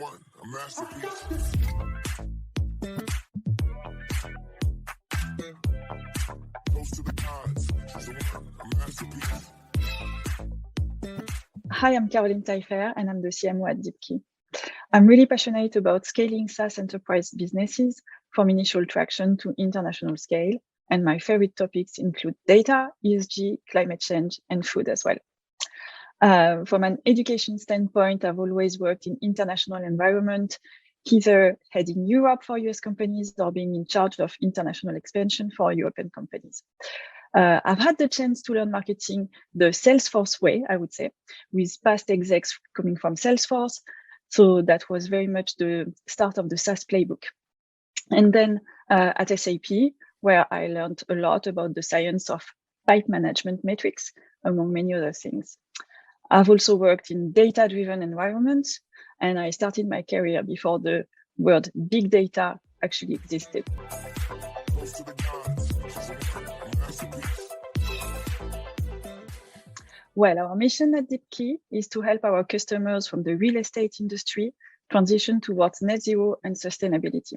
one, a masterpiece. Close to the gods, she's the one, a masterpiece. Hi, I'm Tailleferd, and I'm the CMO at Deepki. I'm really passionate about scaling SaaS enterprise businesses from initial traction to international scale, and my favorite topics include data, ESG, climate change, and food as well. From an education standpoint, I've always worked in international environment, either heading Europe for US companies or being in charge of international expansion for European companies. I've had the chance to learn marketing the Salesforce way, I would say, with past execs coming from Salesforce. So that was very much the start of the SaaS playbook. And then at SAP, where I learned a lot about the science of pipe management metrics, among many other things. I've also worked in data-driven environments, and I started my career before the word big data actually existed. Well, our mission at Deepki is to help our customers from the real estate industry transition towards net zero and sustainability.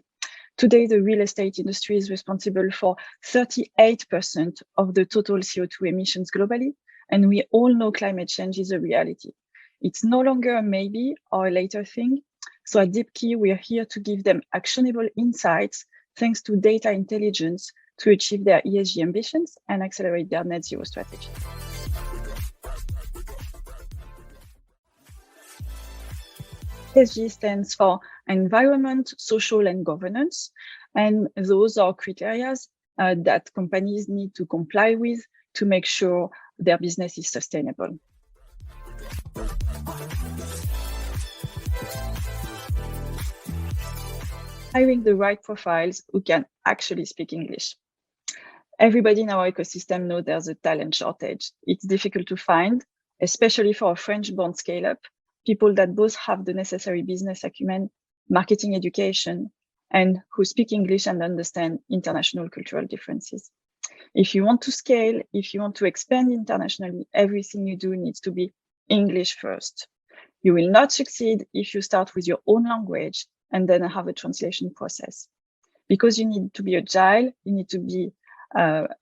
Today, the real estate industry is responsible for 38% of the total CO2 emissions globally, and we all know climate change is a reality. It's no longer a maybe or a later thing. So at Deepki, we are here to give them actionable insights thanks to data intelligence to achieve their ESG ambitions and accelerate their net zero strategy. ESG stands for environment, social, and governance. And those are criteria that companies need to comply with to make sure their business is sustainable. Hiring the right profiles who can actually speak English. Everybody in our ecosystem knows there's a talent shortage. It's difficult to find, especially for a French-born scale-up, people that both have the necessary business acumen, marketing education, and who speak English and understand international cultural differences. If you want to scale, if you want to expand internationally, everything you do needs to be English first. You will not succeed if you start with your own language and then have a translation process. Because you need to be agile, you need to be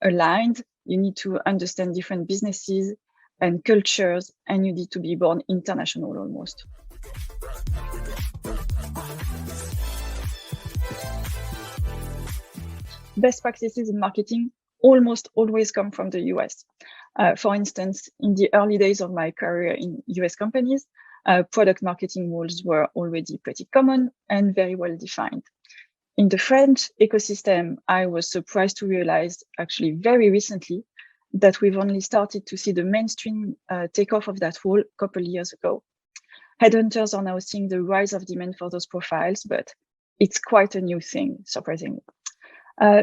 aligned, you need to understand different businesses and cultures, and you need to be born international almost. Best practices in marketing almost always come from the US. For instance, in the early days of my career in US companies, product marketing roles were already pretty common and very well defined. In the French ecosystem, I was surprised to realize actually very recently that we've only started to see the mainstream takeoff of that role a couple of years ago. Headhunters are now seeing the rise of demand for those profiles, but it's quite a new thing, surprisingly.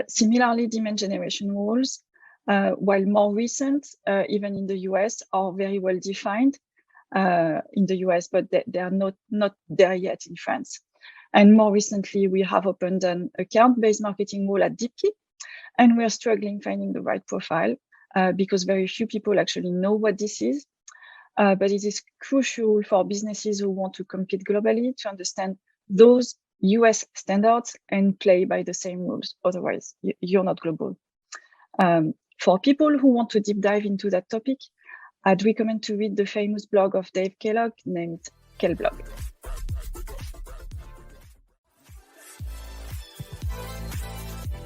Similarly, demand generation roles, while more recent, even in the US, are very well defined in the US, but they are not there yet in France. And more recently, we have opened an account-based marketing role at Deepki, and we are struggling finding the right profile because very few people actually know what this is. But it is crucial for businesses who want to compete globally to understand those US standards and play by the same rules. Otherwise, you're not global. For people who want to deep dive into that topic, I'd recommend to read the famous blog of Dave Kellogg named Kellblog.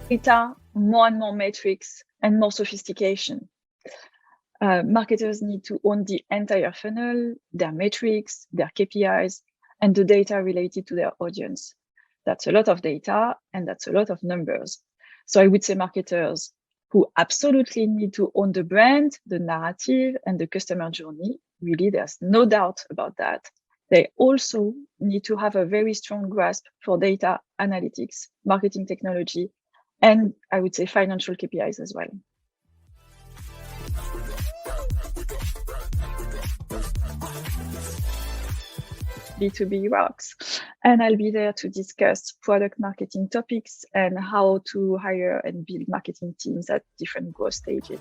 Data, more and more metrics, and more sophistication. Marketers need to own the entire funnel, their metrics, their KPIs, and the data related to their audience. That's a lot of data, and that's a lot of numbers. So I would say marketers who absolutely need to own the brand, the narrative, and the customer journey. Really, there's no doubt about that. They also need to have a very strong grasp for data analytics, marketing technology, and I would say financial KPIs as well. B2B rocks. And I'll be there to discuss product marketing topics and how to hire and build marketing teams at different growth stages.